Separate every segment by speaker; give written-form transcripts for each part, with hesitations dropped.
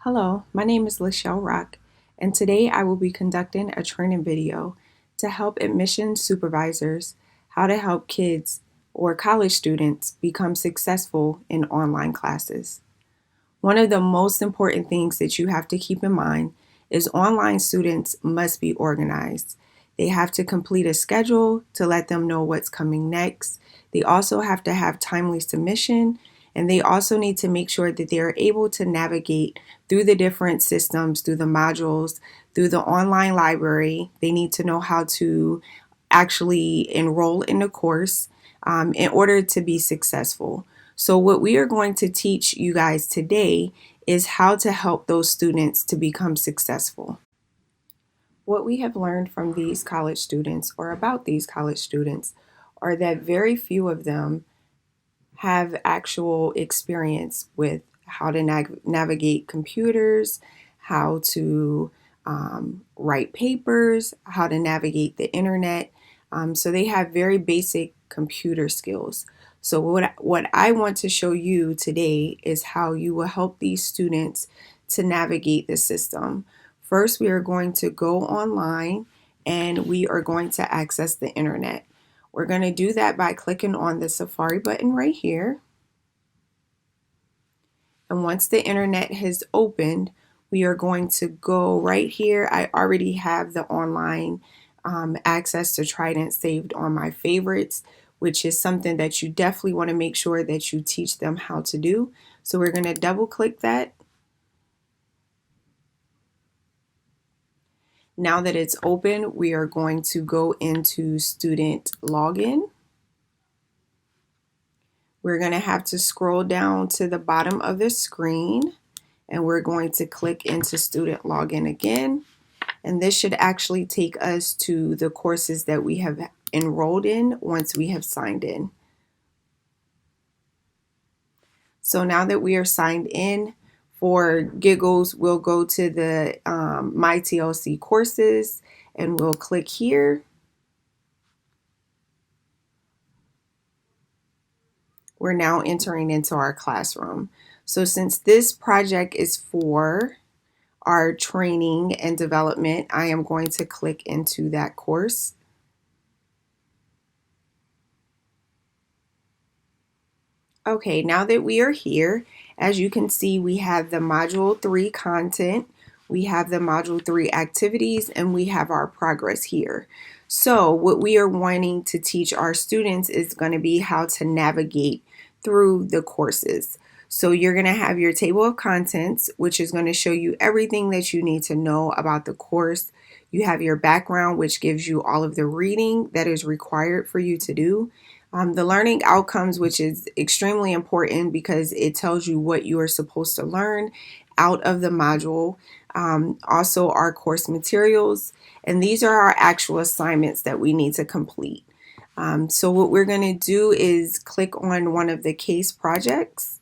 Speaker 1: Hello, my name is Lachelle Rock, and today I will be conducting a training video to help admissions supervisors how to help kids or college students become successful in online classes. One of the most important things that you have to keep in mind is online students must be organized. They have to complete a schedule to let them know what's coming next. They also have to have timely submission, and they also need to make sure that they are able to navigate through the different systems, through the modules, through the online library. They need to know how to actually enroll in the course in order to be successful. So what we are going to teach you guys today is how to help those students to become successful. What we have learned from these college students or about these college students are that very few of them have actual experience with how to navigate computers, how to write papers, how to navigate the internet. So they have very basic computer skills. So what I want to show you today is how you will help these students to navigate the system. First, we are going to go online and we are going to access the internet. We're going to do that by clicking on the Safari button right here. And once the internet has opened, we are going to go right here. I already have the online access to Trident saved on my favorites, which is something that you definitely want to make sure that you teach them how to do. So we're going to double click that. Now that it's open, we are going to go into student login. We're going to have to scroll down to the bottom of the screen and we're going to click into student login again. And this should actually take us to the courses that we have enrolled in once we have signed in. So now that we are signed in, for giggles, we'll go to the My TLC courses and we'll click here. We're now entering into our classroom. So since this project is for our training and development, I am going to click into that course. Okay, now that we are here, as you can see, we have the Module 3 content, we have the Module 3 activities, and we have our progress here. So what we are wanting to teach our students is going to be how to navigate through the courses. So you're going to have your table of contents, which is going to show you everything that you need to know about the course. You have your background, which gives you all of the reading that is required for you to do. The learning outcomes, which is extremely important because it tells you what you are supposed to learn out of the module. Also our course materials, and these are our actual assignments that we need to complete. So what we're going to do is click on one of the case projects.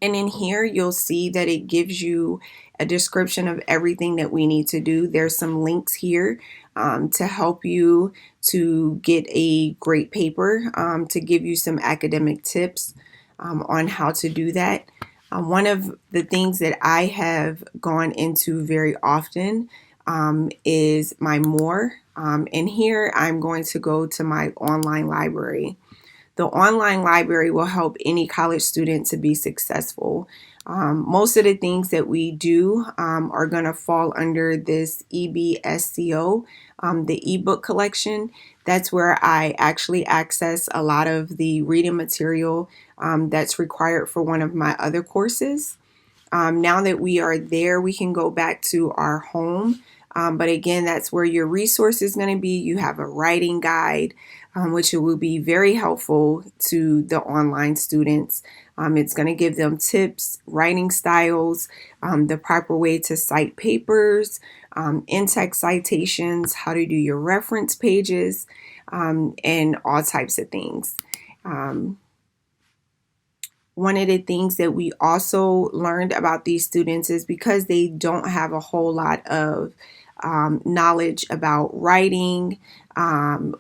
Speaker 1: And in here, you'll see that it gives you a description of everything that we need to do. There's some links here to help you to get a great paper, to give you some academic tips on how to do that. One of the things that I have gone into very often is my more. And here I'm going to go to my online library. The online library will help any college student to be successful. Most of the things that we do are going to fall under this EBSCO, the ebook collection. That's where I actually access a lot of the reading material that's required for one of my other courses. Now that we are there, we can go back to our home. But again, that's where your resource is going to be. You have a writing guide, which will be very helpful to the online students. It's going to give them tips, writing styles, the proper way to cite papers, in-text citations, how to do your reference pages, and all types of things. One of the things that we also learned about these students is because they don't have a whole lot of knowledge about writing,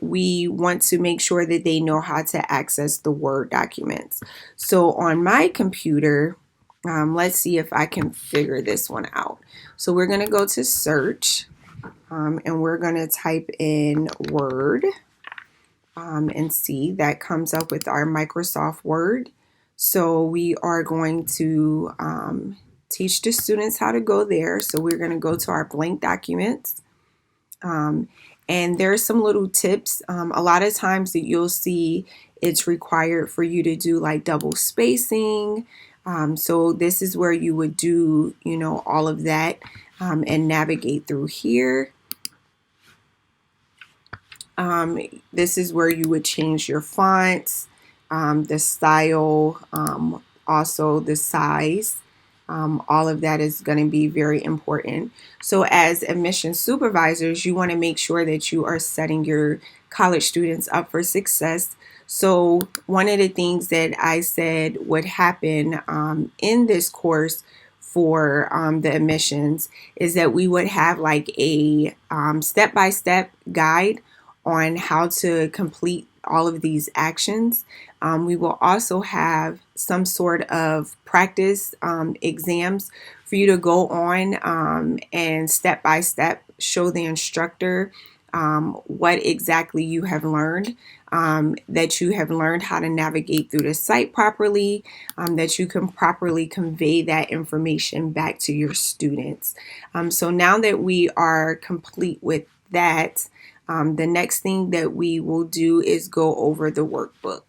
Speaker 1: we want to make sure that they know how to access the Word documents. So on my computer, let's see if I can figure this one out. So we're going to go to search, and we're going to type in Word, and see that comes up with our Microsoft Word. So we are going to teach the students how to go there. So we're going to go to our blank documents. And there's some little tips. A lot of times that you'll see it's required for you to do like double spacing. So this is where you would do, all of that and navigate through here. This is where you would change your fonts, the style, also the size. All of that is going to be very important. So as admissions supervisors, you want to make sure that you are setting your college students up for success. So one of the things that I said would happen in this course for the admissions is that we would have like a step-by-step guide on how to complete all of these actions. We will also have some sort of practice exams for you to go on and step by step show the instructor what exactly you have learned, that you have learned how to navigate through the site properly, that you can properly convey that information back to your students. So now that we are complete with that, the next thing that we will do is go over the workbook.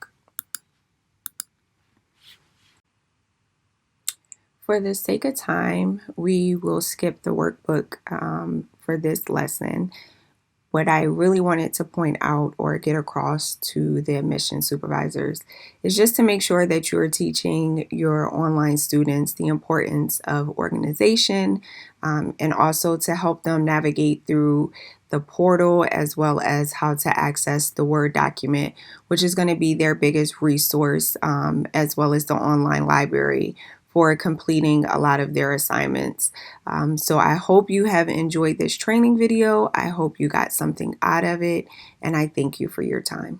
Speaker 1: For the sake of time, we will skip the workbook for this lesson. What I really wanted to point out or get across to the admission supervisors is just to make sure that you're teaching your online students the importance of organization, and also to help them navigate through the portal as well as how to access the Word document, which is going to be their biggest resource, as well as the online library for completing a lot of their assignments. So I hope you have enjoyed this training video. I hope you got something out of it, and I thank you for your time.